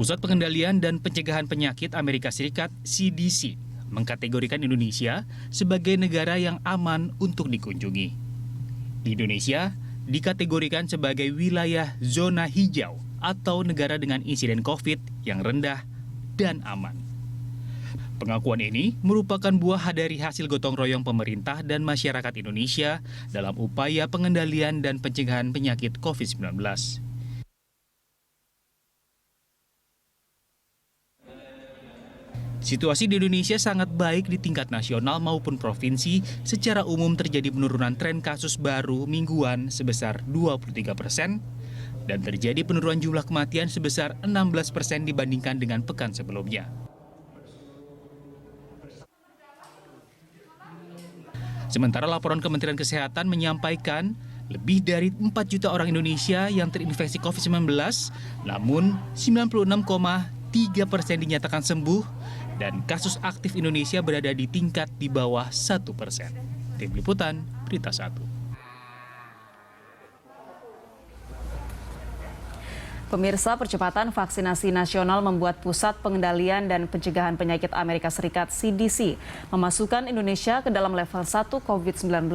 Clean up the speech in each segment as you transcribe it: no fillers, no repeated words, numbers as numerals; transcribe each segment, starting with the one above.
Pusat Pengendalian dan Pencegahan Penyakit Amerika Serikat (CDC) mengkategorikan Indonesia sebagai negara yang aman untuk dikunjungi. Di Indonesia dikategorikan sebagai wilayah zona hijau atau negara dengan insiden COVID yang rendah dan aman. Pengakuan ini merupakan buah dari hasil gotong royong pemerintah dan masyarakat Indonesia dalam upaya pengendalian dan pencegahan penyakit COVID-19. Situasi di Indonesia sangat baik di tingkat nasional maupun provinsi. Secara umum terjadi penurunan tren kasus baru mingguan sebesar 23% dan terjadi penurunan jumlah kematian sebesar 16% dibandingkan dengan pekan sebelumnya. Sementara laporan Kementerian Kesehatan menyampaikan lebih dari 4 juta orang Indonesia yang terinfeksi COVID-19, namun 96,3% dinyatakan sembuh dan kasus aktif Indonesia berada di tingkat di bawah 1%. Tim Liputan, Berita 1. Pemirsa, percepatan vaksinasi nasional membuat Pusat Pengendalian dan Pencegahan Penyakit Amerika Serikat (CDC) memasukkan Indonesia ke dalam level 1 COVID-19.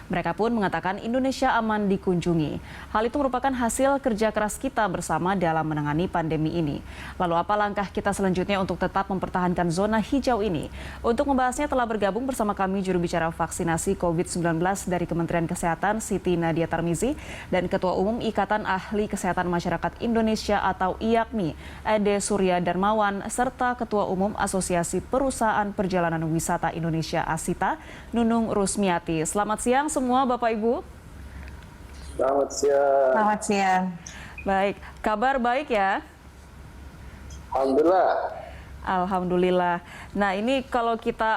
Mereka pun mengatakan Indonesia aman dikunjungi. Hal itu merupakan hasil kerja keras kita bersama dalam menangani pandemi ini. Lalu apa langkah kita selanjutnya untuk tetap mempertahankan zona hijau ini? Untuk membahasnya telah bergabung bersama kami juru bicara vaksinasi COVID-19 dari Kementerian Kesehatan Siti Nadia Tarmizi dan Ketua Umum Ikatan Ahli Kesehatan Masyarakat Indonesia atau IAKMI, Ede Surya Darmawan, serta Ketua Umum Asosiasi Perusahaan Perjalanan Wisata Indonesia (ASITA), Nunung Rusmiati. Selamat siang semua Bapak Ibu. Selamat siang. Selamat siang. Baik, kabar baik ya? Alhamdulillah. Alhamdulillah. Nah, ini kalau kita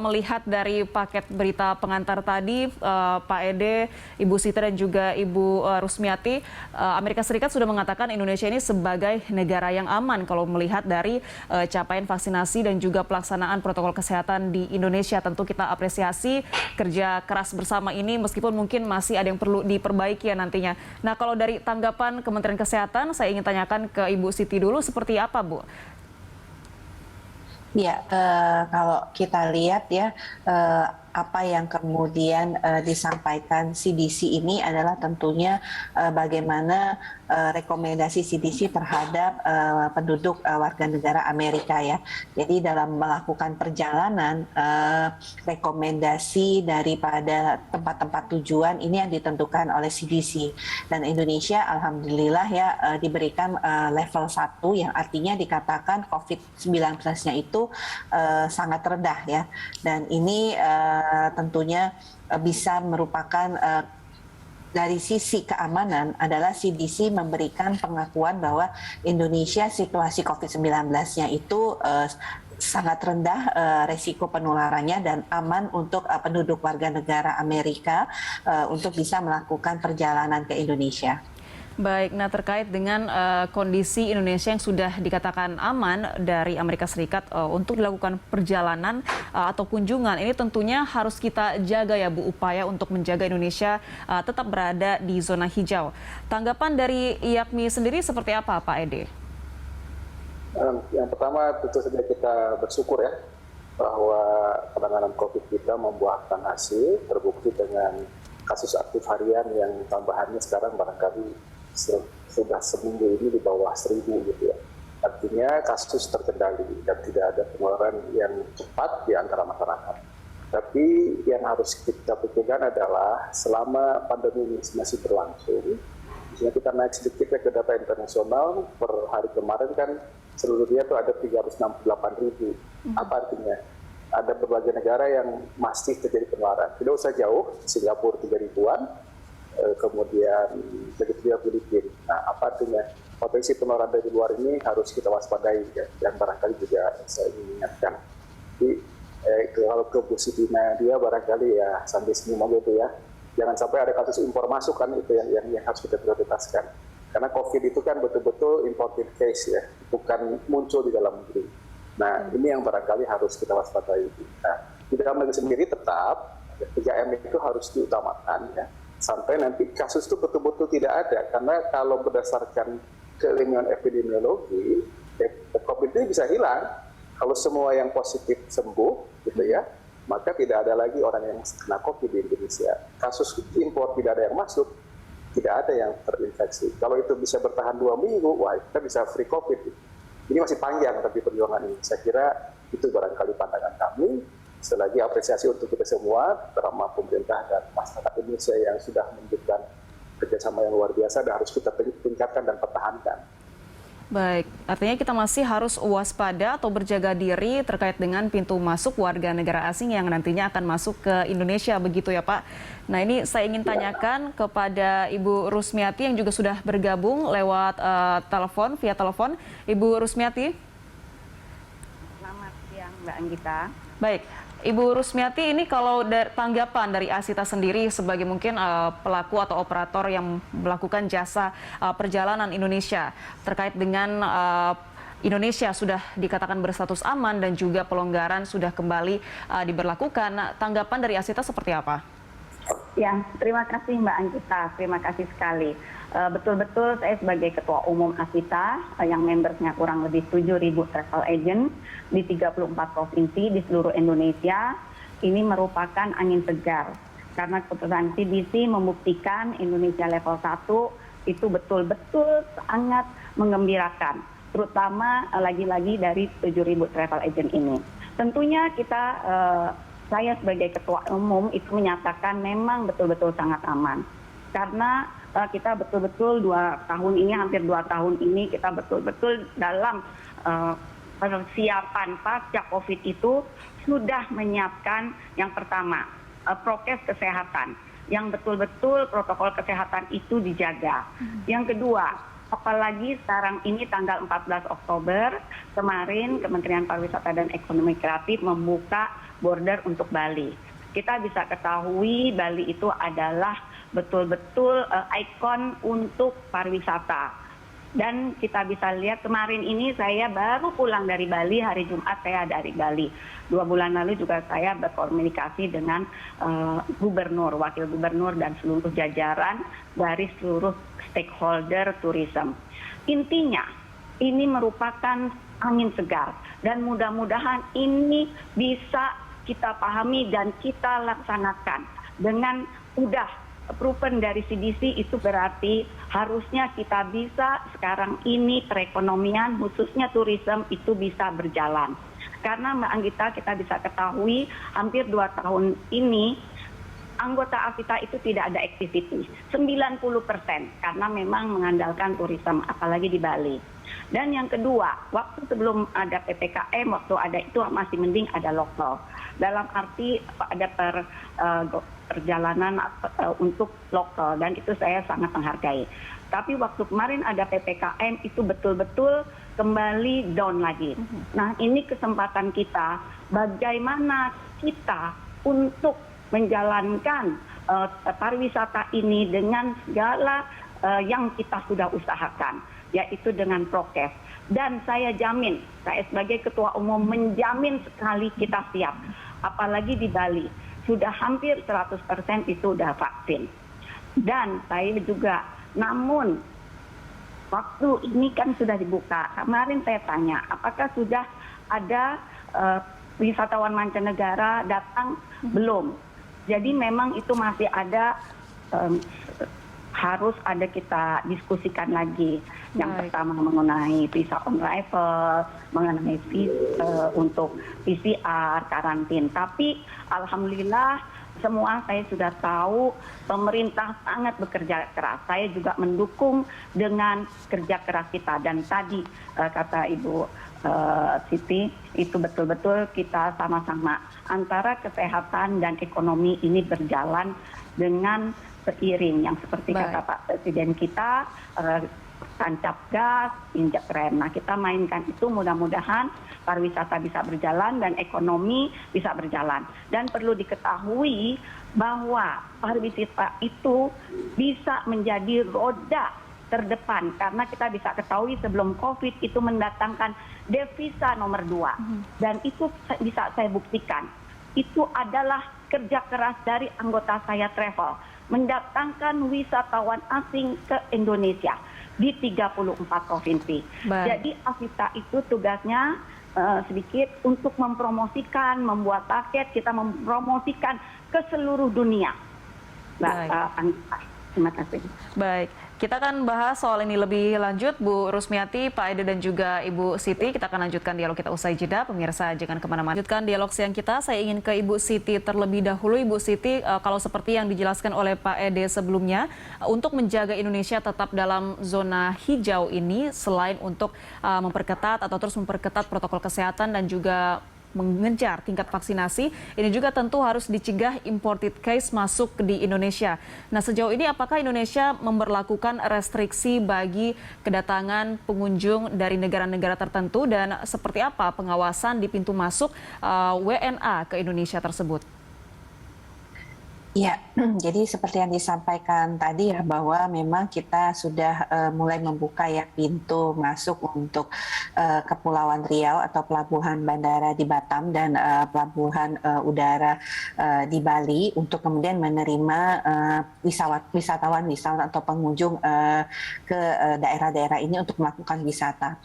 melihat dari paket berita pengantar tadi, Pak Ede, Ibu Siti dan juga Ibu Rusmiati, Amerika Serikat sudah mengatakan Indonesia ini sebagai negara yang aman kalau melihat dari capaian vaksinasi dan juga pelaksanaan protokol kesehatan di Indonesia. Tentu kita apresiasi kerja keras bersama ini meskipun mungkin masih ada yang perlu diperbaiki ya nantinya. Nah, kalau dari tanggapan Kementerian Kesehatan, saya ingin tanyakan ke Ibu Siti dulu, seperti apa, Bu? Ya, kalau kita lihat ya, apa yang kemudian disampaikan CDC ini adalah tentunya bagaimana rekomendasi CDC terhadap penduduk warga negara Amerika ya. Jadi dalam melakukan perjalanan, rekomendasi daripada tempat-tempat tujuan ini yang ditentukan oleh CDC. Dan Indonesia alhamdulillah ya diberikan level 1 yang artinya dikatakan COVID-19-nya itu sangat rendah ya. Dan ini tentunya bisa merupakan dari sisi keamanan adalah CDC memberikan pengakuan bahwa Indonesia situasi COVID-19-nya itu sangat rendah resiko penularannya dan aman untuk penduduk warga negara Amerika untuk bisa melakukan perjalanan ke Indonesia. Baik, nah terkait dengan kondisi Indonesia yang sudah dikatakan aman dari Amerika Serikat untuk dilakukan perjalanan atau kunjungan, ini tentunya harus kita jaga ya Bu, upaya untuk menjaga Indonesia tetap berada di zona hijau. Tanggapan dari IAKMI sendiri seperti apa Pak Ede? Yang pertama tentu saja kita bersyukur ya bahwa penanganan COVID kita membuahkan hasil, terbukti dengan kasus aktif harian yang tambahannya sekarang barangkali sudah seminggu ini di bawah 1.000 gitu ya. Artinya kasus terkendali dan tidak ada penularan yang cepat di antara masyarakat. Tapi yang harus kita pikirkan adalah selama pandemi ini masih berlangsung, misalnya kita naik sedikit ke data internasional, per hari kemarin kan seluruh dunia itu ada 368.000. Apa artinya? Ada berbagai negara yang masih terjadi penularan. Tidak usah jauh, Singapura 3.000-an, kemudian begitu juga Filipina. Nah, apa artinya? Potensi penularan dari luar ini harus kita waspadai ya, dan barangkali juga saya ingin ingatkan. Jadi kalau ke Bu Siti Nadia barangkali ya sampai sini mau gitu ya, jangan sampai ada kasus impor masuk kan, itu yang harus kita prioritaskan. Karena COVID itu kan betul-betul imported case ya, bukan muncul di dalam negeri. Nah, ini yang barangkali harus kita waspadai. Nah, di dalam negeri sendiri tetap 3M itu harus diutamakan ya, sampai nanti kasus itu betul-betul tidak ada. Karena kalau berdasarkan keilmuan epidemiologi, COVID ini bisa hilang kalau semua yang positif sembuh, gitu ya. Maka tidak ada lagi orang yang kena COVID di Indonesia. Kasus impor tidak ada yang masuk, tidak ada yang terinfeksi. Kalau itu bisa bertahan 2 minggu, wah kita bisa free COVID. Ini masih panjang tapi perjuangan ini. Saya kira itu barangkali pandangan kami. Selagi apresiasi untuk kita semua, terutama pemerintah dan masyarakat Indonesia yang sudah menunjukkan kerjasama yang luar biasa dan harus kita tingkatkan dan pertahankan. Baik, artinya kita masih harus waspada atau berjaga diri terkait dengan pintu masuk warga negara asing yang nantinya akan masuk ke Indonesia, begitu ya Pak. Nah ini saya ingin tanyakan kepada Ibu Rusmiati yang juga sudah bergabung lewat telepon, via telepon. Ibu Rusmiati. Selamat siang Mbak Anggita. Baik, Ibu Rusmiati, ini kalau tanggapan dari Asita sendiri sebagai mungkin pelaku atau operator yang melakukan jasa perjalanan Indonesia terkait dengan Indonesia sudah dikatakan berstatus aman dan juga pelonggaran sudah kembali diberlakukan. Tanggapan dari Asita seperti apa? Ya, terima kasih Mbak Anggita, terima kasih sekali. Betul-betul saya sebagai Ketua Umum Asita yang membersnya kurang lebih 7.000 travel agent di 34 provinsi di seluruh Indonesia, ini merupakan angin segar. Karena keputusan CDC membuktikan Indonesia level 1 itu betul-betul sangat menggembirakan, terutama lagi-lagi dari 7.000 travel agent ini. Tentunya kita, saya sebagai Ketua Umum itu menyatakan memang betul-betul sangat aman. Karena kita betul-betul 2 tahun ini, hampir 2 tahun ini kita betul-betul dalam persiapan pasca COVID itu sudah menyiapkan yang pertama, prokes kesehatan, yang betul-betul protokol kesehatan itu dijaga. Yang kedua, apalagi sekarang ini tanggal 14 Oktober, kemarin Kementerian Pariwisata dan Ekonomi Kreatif membuka border untuk Bali. Kita bisa ketahui Bali itu adalah betul-betul ikon untuk pariwisata. Dan kita bisa lihat kemarin ini saya baru pulang dari Bali, hari Jumat saya dari Bali. 2 bulan lalu juga saya berkomunikasi dengan gubernur, wakil gubernur dan seluruh jajaran dari seluruh stakeholder tourism. Intinya ini merupakan angin segar dan mudah-mudahan ini bisa kita pahami dan kita laksanakan dengan mudah. Proven dari CDC itu berarti harusnya kita bisa sekarang ini perekonomian khususnya tourism itu bisa berjalan. Karena Mbak Anggita kita bisa ketahui hampir 2 tahun ini anggota Asita itu tidak ada activity, 90% karena memang mengandalkan tourism apalagi di Bali. Dan yang kedua, waktu sebelum ada PPKM, waktu ada itu masih mending ada lokal. Dalam arti ada perjalanan untuk lokal dan itu saya sangat menghargai. Tapi waktu kemarin ada PPKM itu betul-betul kembali down lagi. Nah ini kesempatan kita bagaimana kita untuk menjalankan pariwisata ini dengan segala yang kita sudah usahakan, yaitu dengan prokes. Dan saya jamin, saya sebagai Ketua Umum menjamin sekali kita siap. Apalagi di Bali, sudah hampir 100% itu sudah vaksin. Dan saya juga, namun waktu ini kan sudah dibuka. Kemarin saya tanya, apakah sudah ada wisatawan mancanegara datang? Belum. Jadi memang itu masih ada, harus ada kita diskusikan lagi. Yang pertama mengenai visa on arrival, mengenai visa untuk PCR, karantin. Tapi alhamdulillah semua saya sudah tahu pemerintah sangat bekerja keras. Saya juga mendukung dengan kerja keras kita. Dan tadi kata Ibu Siti, itu betul-betul kita sama-sama antara kesehatan dan ekonomi ini berjalan dengan seiring. Yang seperti kata Pak Presiden kita, tancap gas, injak rem. Nah kita mainkan itu mudah-mudahan pariwisata bisa berjalan dan ekonomi bisa berjalan. Dan perlu diketahui bahwa pariwisata itu bisa menjadi roda terdepan. Karena kita bisa ketahui sebelum COVID itu mendatangkan devisa nomor 2. Dan itu bisa saya buktikan. Itu adalah kerja keras dari anggota saya travel. Mendatangkan wisatawan asing ke Indonesia. di 34 provinsi. Baik. Jadi Afita itu tugasnya sedikit untuk mempromosikan, membuat paket, kita mempromosikan ke seluruh dunia. Mbak Anita, terima kasih. Baik, kita akan bahas soal ini lebih lanjut, Bu Rusmiati, Pak Ede, dan juga Ibu Siti. Kita akan lanjutkan dialog kita usai jeda. Pemirsa, jangan kemana-mana. Lanjutkan dialog siang kita, saya ingin ke Ibu Siti terlebih dahulu. Ibu Siti, kalau seperti yang dijelaskan oleh Pak Ede sebelumnya, untuk menjaga Indonesia tetap dalam zona hijau ini, selain untuk memperketat atau terus memperketat protokol kesehatan dan juga mengejar tingkat vaksinasi, ini juga tentu harus dicegah imported case masuk di Indonesia. Nah, sejauh ini apakah Indonesia memberlakukan restriksi bagi kedatangan pengunjung dari negara-negara tertentu dan seperti apa pengawasan di pintu masuk WNA ke Indonesia tersebut? Ya, jadi seperti yang disampaikan tadi ya, bahwa memang kita sudah mulai membuka ya pintu masuk untuk Kepulauan Riau atau pelabuhan bandara di Batam dan pelabuhan udara di Bali untuk kemudian menerima wisatawan atau pengunjung ke daerah-daerah ini untuk melakukan wisata.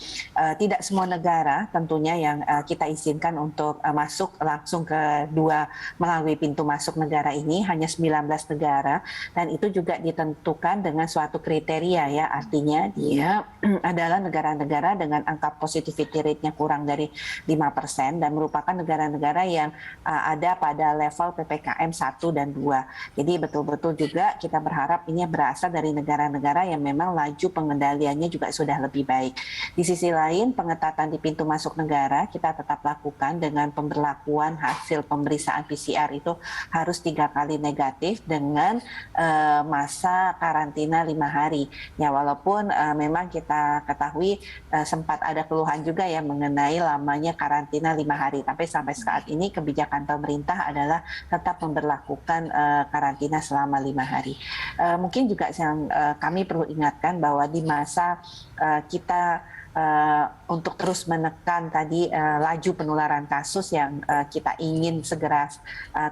Tidak semua negara tentunya yang kita izinkan untuk masuk langsung melalui pintu masuk negara ini, hanya 19 negara, dan itu juga ditentukan dengan suatu kriteria ya, artinya dia adalah negara-negara dengan angka positivity rate-nya kurang dari 5% dan merupakan negara-negara yang ada pada level PPKM 1 dan 2. Jadi betul-betul juga kita berharap ini berasal dari negara-negara yang memang laju pengendaliannya juga sudah lebih baik. Di sisi lain, pengetatan di pintu masuk negara kita tetap lakukan dengan pemberlakuan hasil pemeriksaan PCR itu harus 3 kali negatif dengan masa karantina 5 hari. Ya, walaupun memang kita ketahui sempat ada keluhan juga ya mengenai lamanya karantina 5 hari. Tapi sampai saat ini kebijakan pemerintah adalah tetap memberlakukan karantina selama 5 hari. Mungkin juga yang kami perlu ingatkan bahwa di masa kita untuk terus menekan tadi laju penularan kasus yang kita ingin segera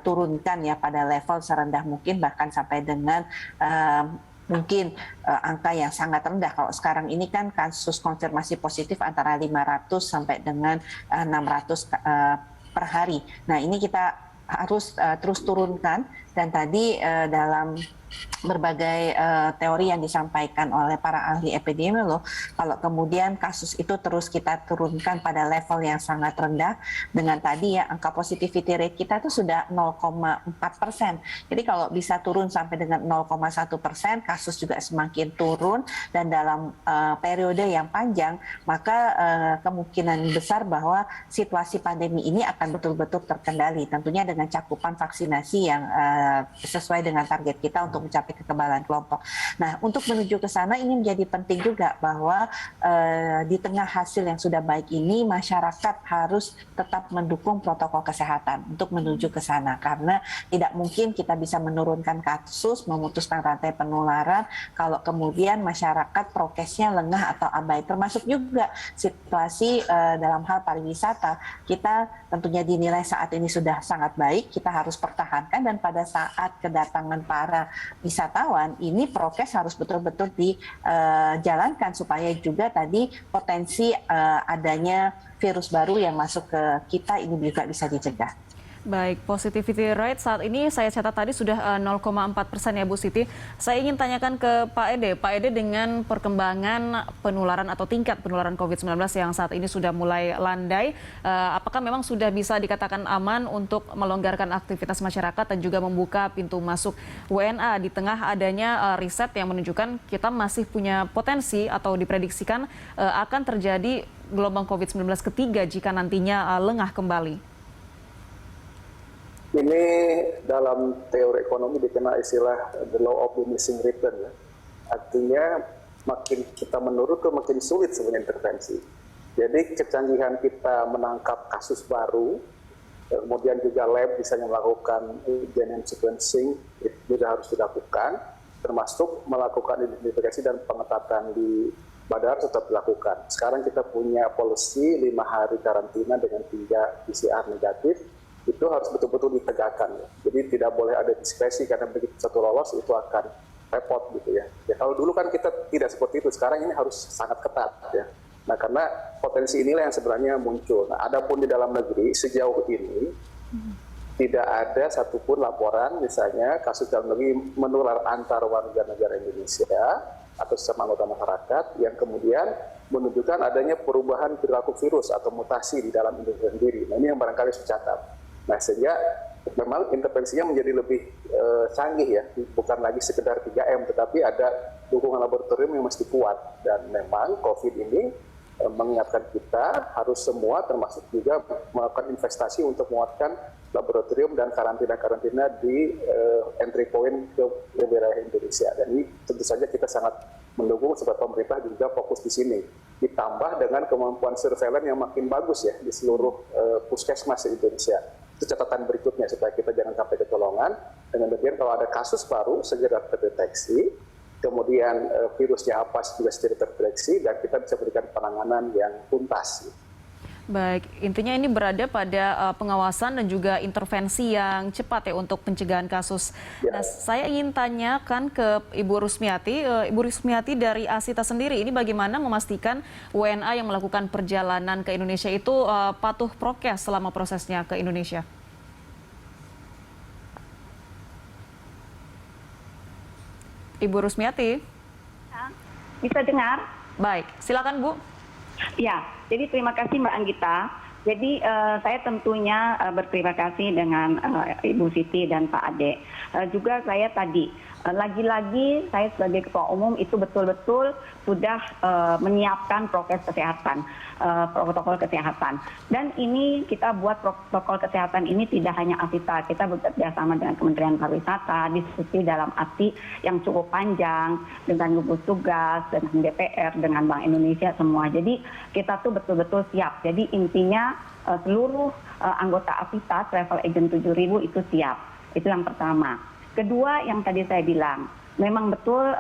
turunkan ya pada level serendah mungkin, bahkan sampai dengan mungkin angka yang sangat rendah. Kalau sekarang ini kan kasus konfirmasi positif antara 500 sampai dengan 600 per hari. Nah, ini kita harus terus turunkan, dan tadi dalam berbagai teori yang disampaikan oleh para ahli epidemiolog, kalau kemudian kasus itu terus kita turunkan pada level yang sangat rendah, dengan tadi ya angka positivity rate kita itu sudah 0,4%. Jadi kalau bisa turun sampai dengan 0,1%, kasus juga semakin turun, dan dalam periode yang panjang, maka kemungkinan besar bahwa situasi pandemi ini akan betul-betul terkendali, tentunya dengan cakupan vaksinasi yang sesuai dengan target kita untuk mencapai kekebalan kelompok. Nah, untuk menuju ke sana ini menjadi penting juga bahwa di tengah hasil yang sudah baik ini, masyarakat harus tetap mendukung protokol kesehatan untuk menuju ke sana, karena tidak mungkin kita bisa menurunkan kasus, memutuskan rantai penularan kalau kemudian masyarakat prokesnya lengah atau abai. Termasuk juga situasi dalam hal pariwisata, kita tentunya dinilai saat ini sudah sangat baik, kita harus pertahankan, dan pada saat kedatangan para wisatawan ini prokes harus betul-betul dijalankan supaya juga tadi potensi adanya virus baru yang masuk ke kita ini juga bisa dicegah. Baik, positivity rate saat ini saya catat tadi sudah 0,4% ya Bu Siti. Saya ingin tanyakan ke Pak Ede. Pak Ede, dengan perkembangan penularan atau tingkat penularan COVID-19 yang saat ini sudah mulai landai, apakah memang sudah bisa dikatakan aman untuk melonggarkan aktivitas masyarakat dan juga membuka pintu masuk WNA di tengah adanya riset yang menunjukkan kita masih punya potensi atau diprediksikan akan terjadi gelombang COVID-19 ketiga jika nantinya lengah kembali? Ini dalam teori ekonomi dikenal istilah the law of diminishing return. Ya. Artinya makin kita menurun tuh makin sulit sebenarnya intervensi. Jadi kecanggihan kita menangkap kasus baru, kemudian juga lab bisa melakukan genome sequencing, itu juga harus dilakukan, termasuk melakukan identifikasi dan pengetatan di bandara tetap dilakukan. Sekarang kita punya policy 5 hari karantina dengan 3 PCR negatif. Itu harus betul-betul ditegakkan. Ya. Jadi tidak boleh ada diskresi, karena begitu satu lolos itu akan repot gitu ya. Ya kalau dulu kan kita tidak seperti itu, sekarang ini harus sangat ketat ya. Nah karena potensi inilah yang sebenarnya muncul. Nah adapun di dalam negeri sejauh ini tidak ada satupun laporan misalnya kasus dalam negeri menular antar warga negara Indonesia atau sesama anggota masyarakat yang kemudian menunjukkan adanya perubahan perilaku virus atau mutasi di dalam Indonesia sendiri. Nah ini yang barangkali harus dicatat. Nah sehingga memang intervensinya menjadi lebih canggih ya, bukan lagi sekedar 3M, tetapi ada dukungan laboratorium yang mesti kuat. Dan memang COVID ini mengingatkan kita harus semua termasuk juga melakukan investasi untuk menguatkan laboratorium dan karantina di entry point ke wilayah Indonesia. Dan ini tentu saja kita sangat mendukung supaya pemerintah juga fokus di sini. Ditambah dengan kemampuan surveillance yang makin bagus ya di seluruh puskesmas di Indonesia. Itu catatan berikutnya supaya kita jangan sampai kecolongan. Dengan demikian kalau ada kasus baru segera terdeteksi, kemudian virusnya apa juga segera terdeteksi dan kita bisa berikan penanganan yang tuntas. Baik, intinya ini berada pada pengawasan dan juga intervensi yang cepat ya untuk pencegahan kasus. Ya. Nah, saya ingin tanyakan ke Ibu Rusmiati. Ibu Rusmiati dari Asita sendiri, ini bagaimana memastikan WNA yang melakukan perjalanan ke Indonesia itu patuh prokes selama prosesnya ke Indonesia? Ibu Rusmiati? Bisa dengar? Baik, silakan Bu. Ya, jadi terima kasih Mbak Anggita. Jadi saya tentunya berterima kasih dengan Ibu Siti dan Pak Ade. Juga saya tadi, lagi-lagi saya sebagai Ketua Umum itu betul-betul sudah menyiapkan prokes kesehatan, protokol kesehatan. Dan ini kita buat protokol kesehatan ini tidak hanya Asita, kita bekerja sama dengan Kementerian Pariwisata, diskusi dalam arti yang cukup panjang dengan gugus tugas, dengan DPR, dengan Bank Indonesia semua. Jadi kita tuh betul-betul siap. Jadi intinya seluruh anggota Asita Travel Agent 7.000 itu siap. Itu yang pertama. Kedua yang tadi saya bilang, memang betul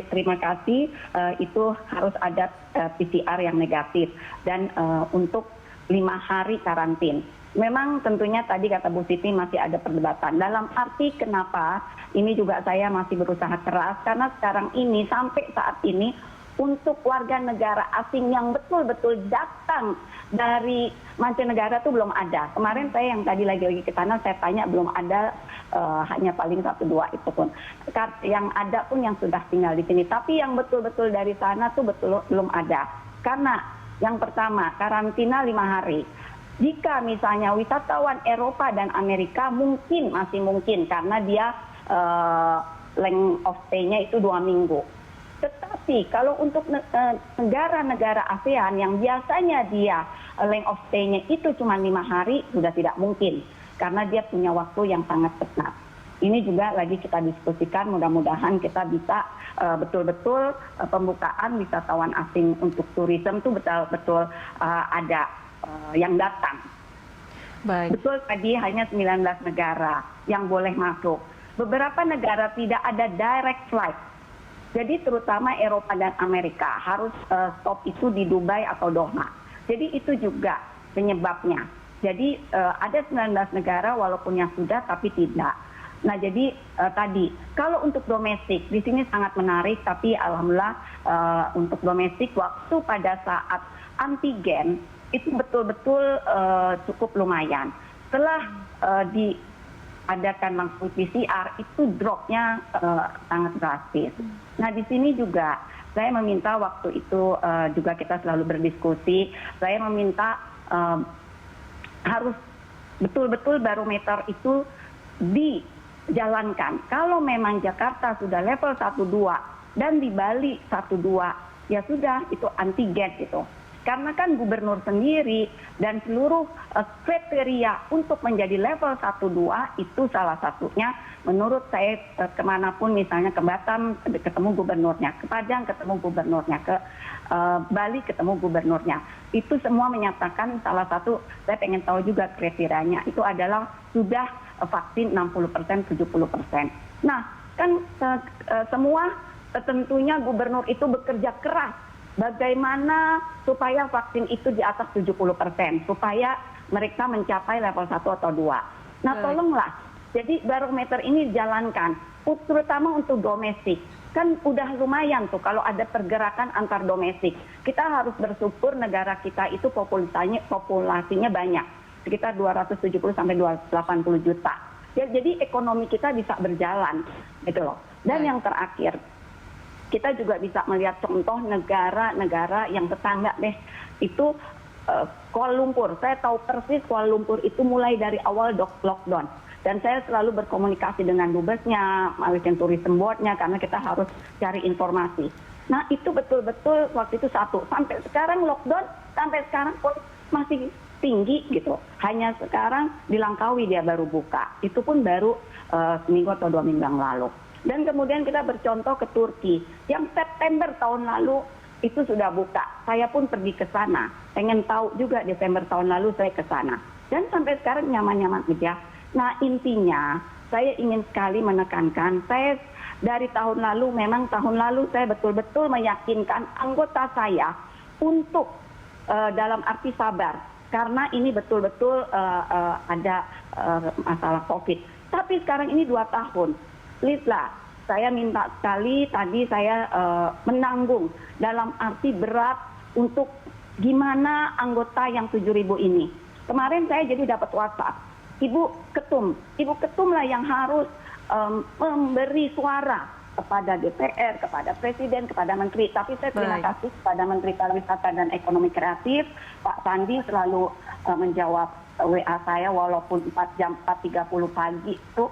terima kasih itu harus ada PCR yang negatif dan untuk 5 hari karantin. Memang tentunya tadi kata Bu Siti masih ada perdebatan. Dalam arti kenapa ini juga saya masih berusaha keras karena sekarang ini sampai saat ini untuk warga negara asing yang betul-betul datang dari mancanegara itu belum ada. Kemarin saya yang tadi lagi ke sana saya tanya belum ada, hanya paling 1-2 itu pun. Yang ada pun yang sudah tinggal di sini. Tapi yang betul-betul dari sana tuh belum ada. Karena yang pertama karantina 5 hari. Jika misalnya wisatawan Eropa dan Amerika masih mungkin karena dia length of stay-nya itu 2 minggu. Tetapi kalau untuk negara-negara ASEAN yang biasanya dia length of stay-nya itu cuma 5 hari, sudah tidak mungkin. Karena dia punya waktu yang sangat cepat. Ini juga lagi kita diskusikan, mudah-mudahan kita bisa betul-betul pembukaan wisatawan asing untuk turisme itu betul-betul ada yang datang. Baik. Betul tadi hanya 19 negara yang boleh masuk. Beberapa negara tidak ada direct flight. Jadi terutama Eropa dan Amerika harus stop itu di Dubai atau Doha. Jadi itu juga penyebabnya. Jadi ada 19 negara walaupun yang sudah tapi tidak. Nah jadi tadi kalau untuk domestik di sini sangat menarik tapi alhamdulillah untuk domestik waktu pada saat antigen itu betul-betul cukup lumayan. Setelah diadakan langsung PCR itu dropnya sangat drastis. Nah di sini juga saya meminta waktu itu juga kita selalu berdiskusi. Saya meminta harus betul-betul barometer itu dijalankan. Kalau memang Jakarta sudah level 1-2 dan di Bali 1-2, ya sudah itu antigen gitu. Karena kan gubernur sendiri dan seluruh kriteria untuk menjadi level 1-2 itu salah satunya menurut saya kemanapun misalnya ke Batam ketemu gubernurnya, ke Padang ketemu gubernurnya, ke Bali ketemu gubernurnya. Itu semua menyatakan salah satu, saya pengen tahu juga kriterianya, itu adalah sudah vaksin 60%, 70%. Nah kan semua tentunya gubernur itu bekerja keras. Bagaimana supaya vaksin itu di atas 70%, supaya mereka mencapai level 1 atau 2. Nah tolonglah, jadi barometer ini dijalankan. terutama untuk domestik. Kan udah lumayan tuh kalau ada pergerakan antar domestik. Kita harus bersyukur negara kita itu populasinya banyak, sekitar 270 sampai 280 juta. Ya, jadi ekonomi kita bisa berjalan gitu loh. Dan yang terakhir, kita juga bisa melihat contoh negara-negara yang tetangga deh, itu Kuala Lumpur. Saya tahu persis Kuala Lumpur itu mulai dari awal lockdown. Dan saya selalu berkomunikasi dengan dubesnya, Malaysian Tourism Board-nya, karena kita harus cari informasi. Nah, itu betul-betul waktu itu satu. Sampai sekarang lockdown, sampai sekarang pun masih tinggi gitu. Hanya sekarang di Langkawi dia baru buka. Itu pun baru seminggu atau 2 minggu yang lalu. Dan kemudian kita bercontoh ke Turki, yang September tahun lalu itu sudah buka. Saya pun pergi ke sana. Pengen tahu juga Desember tahun lalu saya ke sana. Dan sampai sekarang nyaman-nyaman aja. Nah, intinya saya ingin sekali menekankan, saya dari tahun lalu, memang tahun lalu saya betul-betul meyakinkan anggota saya untuk dalam arti sabar. Karena ini betul-betul ada masalah COVID. Tapi sekarang ini 2 tahun. Please lah, saya minta sekali tadi saya menanggung dalam arti berat untuk gimana anggota yang 7.000 ini. Kemarin saya jadi dapat WhatsApp. Ibu Ketum lah yang harus memberi suara kepada DPR, kepada Presiden, kepada Menteri. Tapi saya terima kasih kepada Menteri Pariwisata dan Ekonomi Kreatif, Pak Sandi selalu menjawab WA saya walaupun 4:30 pagi itu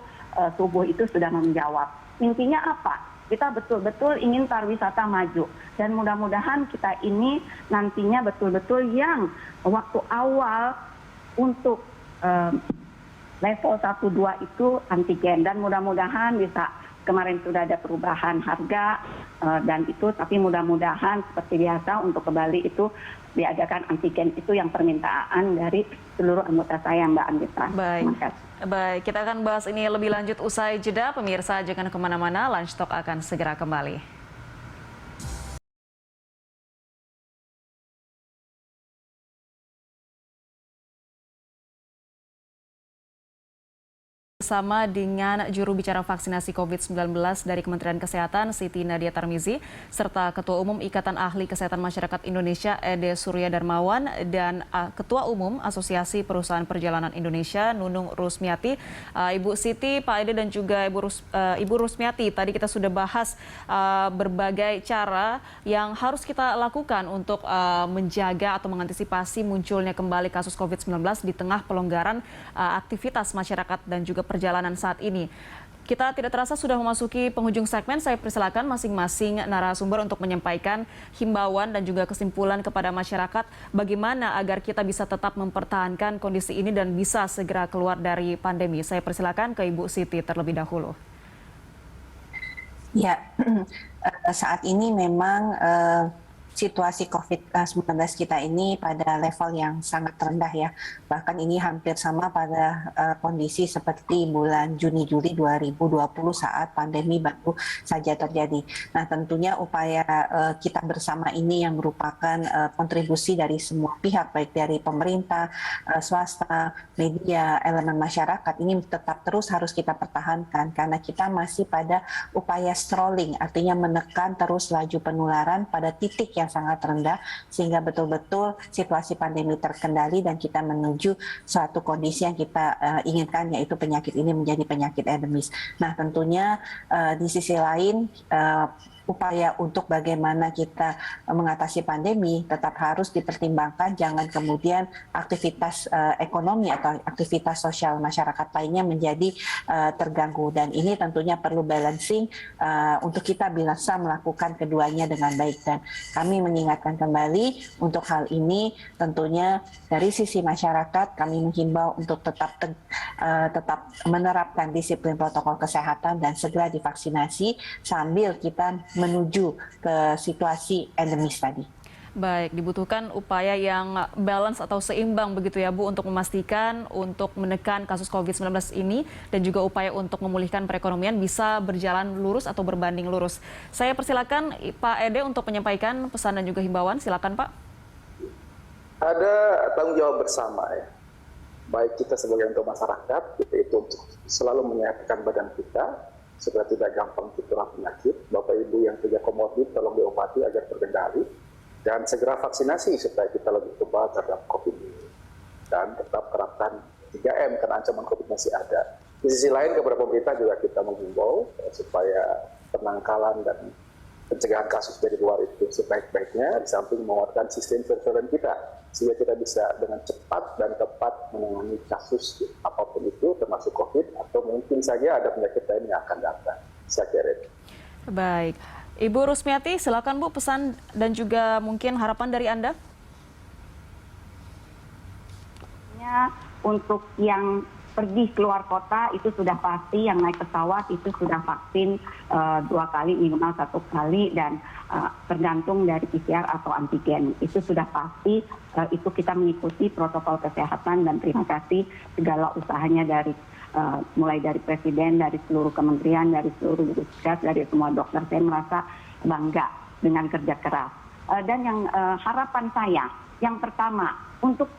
subuh itu sudah menjawab. Intinya apa? Kita betul-betul ingin pariwisata maju. Dan mudah-mudahan kita ini nantinya betul-betul yang waktu awal untuk level 1-2 itu antigen, dan mudah-mudahan bisa, kemarin sudah ada perubahan harga dan itu, tapi mudah-mudahan seperti biasa untuk ke Bali itu diadakan antigen, itu yang permintaan dari seluruh anggota saya, Mbak Andita. Baik, kita akan bahas ini lebih lanjut usai jeda. Pemirsa jangan kemana-mana, Lunch Talk akan segera kembali. Bersama dengan juru bicara vaksinasi COVID-19 dari Kementerian Kesehatan, Siti Nadia Tarmizi, serta Ketua Umum Ikatan Ahli Kesehatan Masyarakat Indonesia, Ede Surya Darmawan, dan Ketua Umum Asosiasi Perusahaan Perjalanan Indonesia, Nunung Rusmiati. Ibu Siti, Pak Ede, dan juga Ibu Rusmiati, tadi kita sudah bahas berbagai cara yang harus kita lakukan untuk menjaga atau mengantisipasi munculnya kembali kasus COVID-19 di tengah pelonggaran aktivitas masyarakat dan juga perjalanan saat ini. Kita tidak terasa sudah memasuki penghujung segmen. Saya persilakan masing-masing narasumber untuk menyampaikan himbauan dan juga kesimpulan kepada masyarakat bagaimana agar kita bisa tetap mempertahankan kondisi ini dan bisa segera keluar dari pandemi. Saya persilakan ke Ibu Siti terlebih dahulu. Ya, saat ini memang situasi COVID-19 kita ini pada level yang sangat rendah ya. Bahkan ini hampir sama pada kondisi seperti bulan Juni-Juli 2020 saat pandemi baru saja terjadi. Nah, tentunya upaya kita bersama ini yang merupakan kontribusi dari semua pihak, baik dari pemerintah, swasta, media, elemen masyarakat, ini tetap terus harus kita pertahankan karena kita masih pada upaya strolling, artinya menekan terus laju penularan pada titik yang sangat rendah sehingga betul-betul situasi pandemi terkendali dan kita menuju suatu kondisi yang kita inginkan, yaitu penyakit ini menjadi penyakit endemis. Nah, tentunya di sisi lain upaya untuk bagaimana kita mengatasi pandemi tetap harus dipertimbangkan, jangan kemudian aktivitas ekonomi atau aktivitas sosial masyarakat lainnya menjadi terganggu, dan ini tentunya perlu balancing untuk kita bisa melakukan keduanya dengan baik. Dan kami mengingatkan kembali untuk hal ini tentunya dari sisi masyarakat kami menghimbau untuk tetap menerapkan disiplin protokol kesehatan dan segera divaksinasi sambil kita menuju ke situasi endemis tadi. Baik, dibutuhkan upaya yang balance atau seimbang begitu ya Bu, untuk memastikan untuk menekan kasus COVID-19 ini dan juga upaya untuk memulihkan perekonomian bisa berjalan lurus atau berbanding lurus. Saya persilakan Pak Ede untuk menyampaikan pesan dan juga himbauan. Silakan Pak. Ada tanggung jawab bersama ya, baik kita sebagai untuk masyarakat, itu untuk selalu menyehatkan badan kita, supaya tidak gampang tertular penyakit. Bapak Ibu yang punya komorbid tolong diobati agar terkendali dan segera vaksinasi supaya kita lebih kebal terhadap COVID ini. Dan tetap terapkan 3M karena ancaman COVID masih ada. Di sisi lain kepada pemerintah juga kita menghimbau supaya penangkalan dan pencegahan kasus dari luar itu sebaik-baiknya, di samping menguatkan sistem surveillance kita sehingga kita bisa dengan cepat dan tepat menangani kasus apapun itu termasuk COVID atau mungkin saja ada penyakit lain yang akan datang. Saya kira. Baik, Ibu Rusmiati, silakan Bu pesan dan juga mungkin harapan dari Anda. Untuk yang pergi keluar kota itu sudah pasti, yang naik pesawat itu sudah vaksin 2 kali, minimal 1 kali, dan tergantung dari PCR atau antigen. Itu sudah pasti, itu kita mengikuti protokol kesehatan dan terima kasih segala usahanya dari mulai dari Presiden, dari seluruh kementerian, dari seluruh gugus tugas, dari semua dokter. Saya merasa bangga dengan kerja keras. Dan yang harapan saya, yang pertama, untuk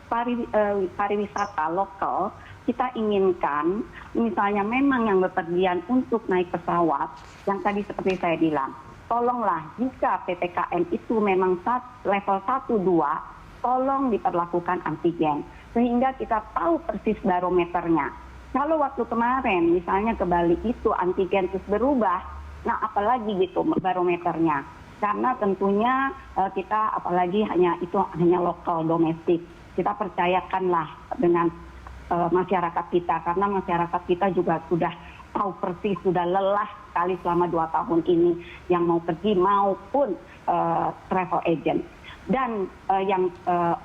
pariwisata lokal, kita inginkan misalnya memang yang bepergian untuk naik pesawat, yang tadi seperti saya bilang, tolonglah jika PPKM itu memang level 1-2, tolong diperlakukan antigen. Sehingga kita tahu persis barometernya. Kalau waktu kemarin misalnya ke Bali itu antigen terus berubah, nah apalagi gitu barometernya. Karena tentunya kita apalagi hanya lokal domestik. Kita percayakanlah dengan masyarakat kita, karena masyarakat kita juga sudah tahu persis, sudah lelah sekali selama 2 tahun ini yang mau pergi maupun travel agent. Dan yang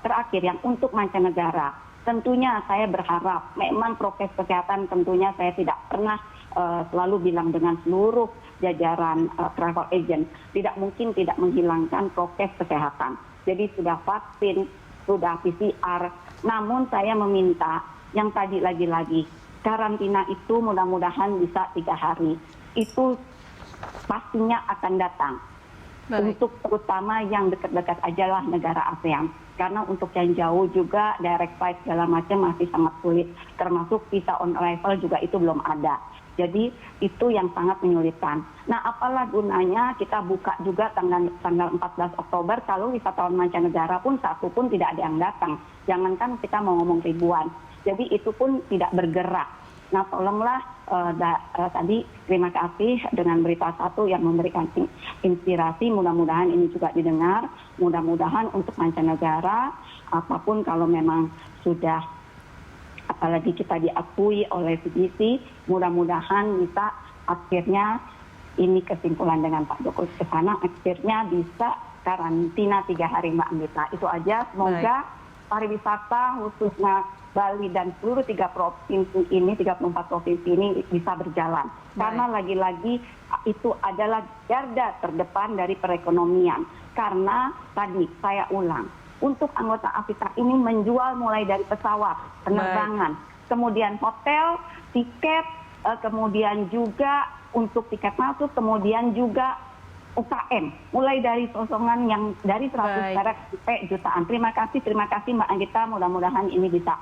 terakhir, yang untuk mancanegara, tentunya saya berharap memang prokes kesehatan tentunya saya tidak pernah selalu bilang dengan seluruh jajaran travel agent, tidak mungkin tidak menghilangkan prokes kesehatan. Jadi sudah vaksin, sudah PCR, namun saya meminta yang tadi lagi-lagi, karantina itu mudah-mudahan bisa 3 hari. Itu pastinya akan datang. Baik. Untuk terutama yang dekat-dekat aja lah negara ASEAN. Karena untuk yang jauh juga direct flight segala macam masih sangat sulit. Termasuk visa on arrival juga itu belum ada. Jadi itu yang sangat menyulitkan. Nah, apalah gunanya kita buka juga tanggal 14 Oktober kalau wisatawan mancanegara pun satu pun tidak ada yang datang. Jangankan kita mau ngomong ribuan. Jadi itu pun tidak bergerak. Nah, tolonglah tadi terima kasih dengan berita satu yang memberikan inspirasi. Mudah-mudahan ini juga didengar. Mudah-mudahan untuk mancanegara, apapun kalau memang sudah apalagi kita diakui oleh CDC, mudah-mudahan bisa akhirnya ini kesimpulan dengan Pak Jokowi ke sana, akhirnya bisa karantina 3 hari Mbak Anggita. Itu aja, semoga pariwisata khususnya Bali dan seluruh 34 provinsi ini bisa berjalan. Karena lagi-lagi itu adalah garda terdepan dari perekonomian. Karena tadi saya ulang, untuk anggota AVITA ini menjual mulai dari pesawat, penerbangan, kemudian hotel, tiket, kemudian juga untuk tiket masuk, kemudian juga UKM, mulai dari sosongan yang dari 100 perak sampai jutaan. Terima kasih Mbak Anggita, mudah-mudahan ini bisa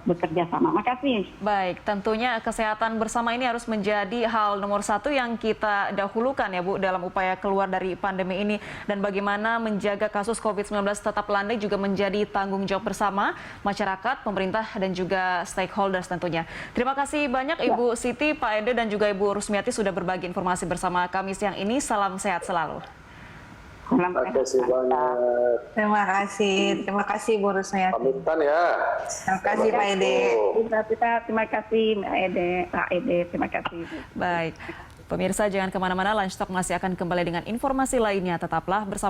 bekerja sama. Makasih. Baik, tentunya kesehatan bersama ini harus menjadi hal nomor 1 yang kita dahulukan ya Bu dalam upaya keluar dari pandemi ini. Dan bagaimana menjaga kasus COVID-19 tetap landai juga menjadi tanggung jawab bersama masyarakat, pemerintah dan juga stakeholders tentunya. Terima kasih banyak Ibu Siti, Pak Ede dan juga Ibu Rusmiati sudah berbagi informasi bersama kami siang ini. Salam sehat selalu. Terima kasih banyak. Terima kasih Bu Rusmiati. Pamitan ya. Terima kasih Pak Ede. Terima kasih Mbak Ede, Pak Ede, terima kasih. Baik, pemirsa jangan kemana-mana, Lunch Talk masih akan kembali dengan informasi lainnya. Tetaplah bersama